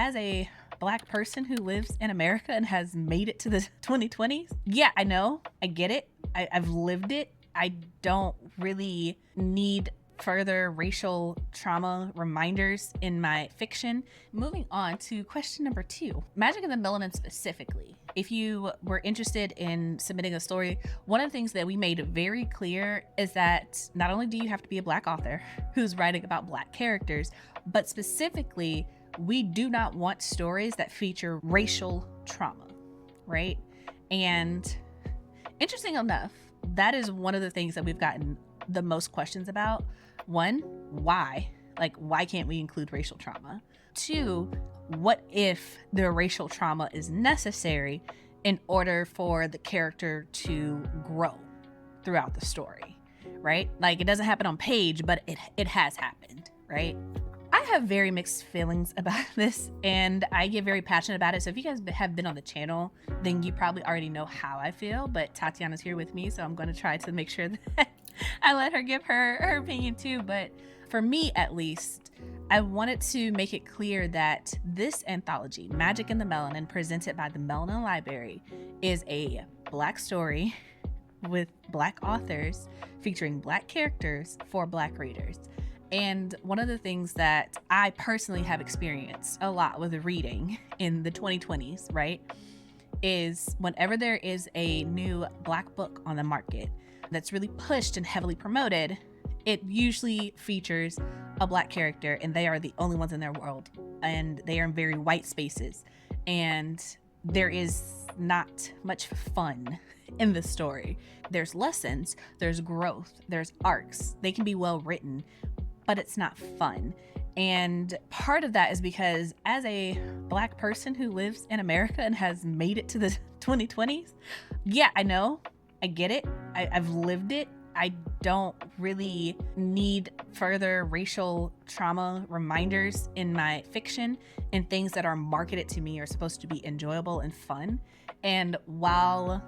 as a Black person who lives in America and has made it to the 2020s, yeah, I know, I get it. I've lived it. I don't really need further racial trauma reminders in my fiction. Moving on to question number 2, Magic and the Melanin specifically. If you were interested in submitting a story, one of the things that we made very clear is that not only do you have to be a Black author who's writing about Black characters, but specifically, we do not want stories that feature racial trauma, right? And interesting enough, that is one of the things that we've gotten the most questions about. 1, why? Like, why can't we include racial trauma? 2, what if the racial trauma is necessary in order for the character to grow throughout the story, right? Like, it doesn't happen on page, but it has happened, right? I have very mixed feelings about this, and I get very passionate about it. So if you guys have been on the channel, then you probably already know how I feel, but Tatiana's here with me, so I'm going to try to make sure that I let her give her opinion too. But for me, at least, I wanted to make it clear that this anthology, Magic and the Melanin, presented by the Melanin Library, is a Black story with Black authors featuring Black characters for Black readers. And one of the things that I personally have experienced a lot with reading in the 2020s, right, is whenever there is a new Black book on the market that's really pushed and heavily promoted, it usually features a Black character, and they are the only ones in their world, and they are in very white spaces, and there is not much fun in the story. There's lessons, there's growth, there's arcs. They can be well written, but it's not fun. And part of that is because as a Black person who lives in America and has made it to the 2020s, yeah, I know, I get it. I've lived it. I don't really need further racial trauma reminders in my fiction, and things that are marketed to me are supposed to be enjoyable and fun. And while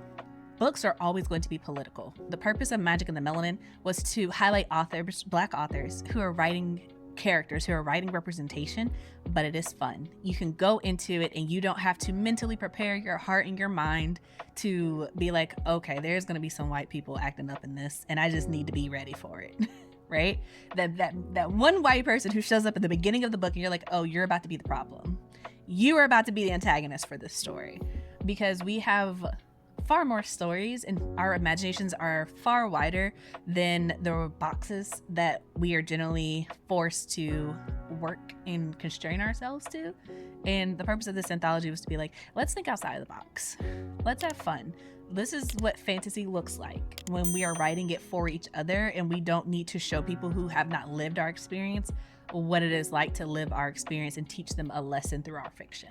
books are always going to be political, the purpose of Magic and the Melanin was to highlight authors, Black authors, who are writing characters, who are writing representation, but it is fun. You can go into it and you don't have to mentally prepare your heart and your mind to be like, okay, there's going to be some white people acting up in this, and I just need to be ready for it. Right? That one white person who shows up at the beginning of the book and you're like, oh, you're about to be the problem. You are about to be the antagonist for this story, because we have far more stories and our imaginations are far wider than the boxes that we are generally forced to work and constrain ourselves to. And the purpose of this anthology was to be like, let's think outside of the box. Let's have fun. This is what fantasy looks like when we are writing it for each other, and we don't need to show people who have not lived our experience what it is like to live our experience and teach them a lesson through our fiction.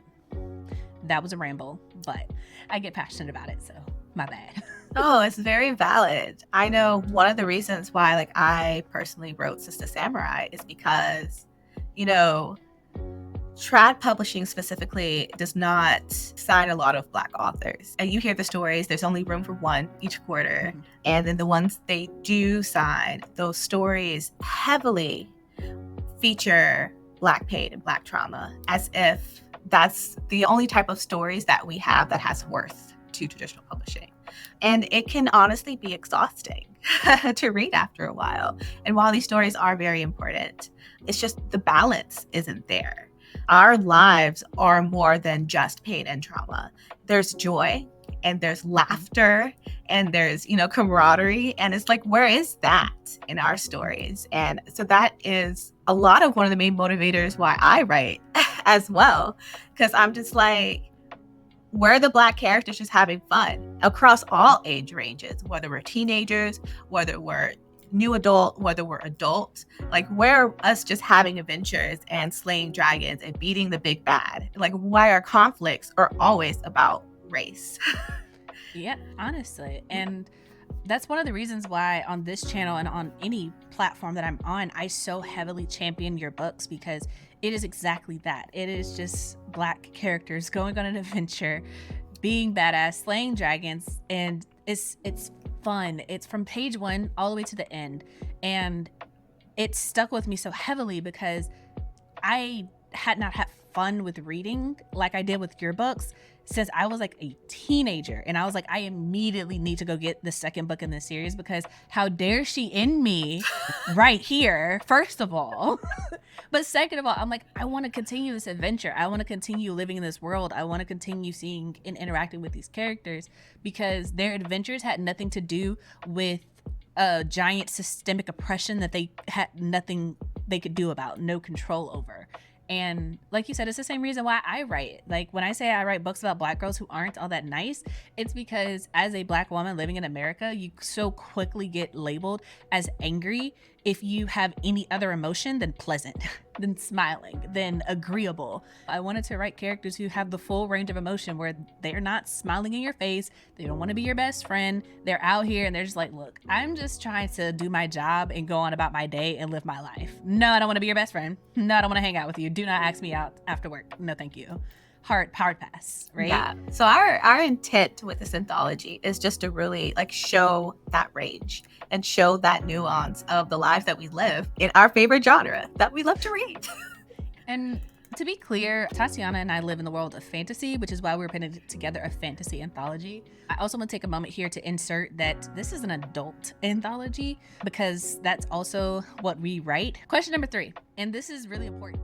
That was a ramble, but I get passionate about it, so my bad. Oh, it's very valid. I know one of the reasons why, like, I personally wrote Sister Samurai is because, you know, trad publishing specifically does not sign a lot of Black authors. And you hear the stories, there's only room for one each quarter. Mm-hmm. And then the ones they do sign, those stories heavily feature Black pain and Black trauma, as if that's the only type of stories that we have that has worth to traditional publishing. And it can honestly be exhausting to read after a while. And while these stories are very important, it's just the balance isn't there. Our lives are more than just pain and trauma. There's joy, and there's laughter, and there's, you know, camaraderie. And it's like, where is that in our stories? And so that is a lot of one of the main motivators why I write as well. Because I'm just like, where are the Black characters just having fun across all age ranges, whether we're teenagers, whether we're new adult, whether we're adult, like, where are us just having adventures and slaying dragons and beating the big bad? Like, why our conflicts are always about race? Yeah, honestly. And that's one of the reasons why on this channel and on any platform that I'm on, I so heavily champion your books, because it is exactly that. It is just Black characters going on an adventure, being badass, slaying dragons, and it's fun. It's from page 1 all the way to the end. And it stuck with me so heavily because I had not fun with reading like I did with your books since I was like a teenager. And I was like, I immediately need to go get the second book in this series, because how dare she end me right here, first of all. But second of all, I'm like, I want to continue this adventure. I want to continue living in this world. I want to continue seeing and interacting with these characters, because their adventures had nothing to do with a giant systemic oppression that they had nothing they could do about, no control over. And like you said, it's the same reason why I write. Like when I say I write books about Black girls who aren't all that nice, it's because as a Black woman living in America, you so quickly get labeled as angry if you have any other emotion than pleasant, than smiling, than agreeable. I wanted to write characters who have the full range of emotion, where they're not smiling in your face, they don't want to be your best friend, they're out here and they're just like, look, I'm just trying to do my job and go on about my day and live my life. No, I don't want to be your best friend. No, I don't want to hang out with you. Do not ask me out after work. No, thank you. Hard pass, right? Yeah. So our intent with this anthology is just to really like show that range and show that nuance of the lives that we live in our favorite genre that we love to read. And to be clear, Tatiana and I live in the world of fantasy, which is why we're putting together a fantasy anthology. I also want to take a moment here to insert that this is an adult anthology, because that's also what we write. Question number 3, and this is really important.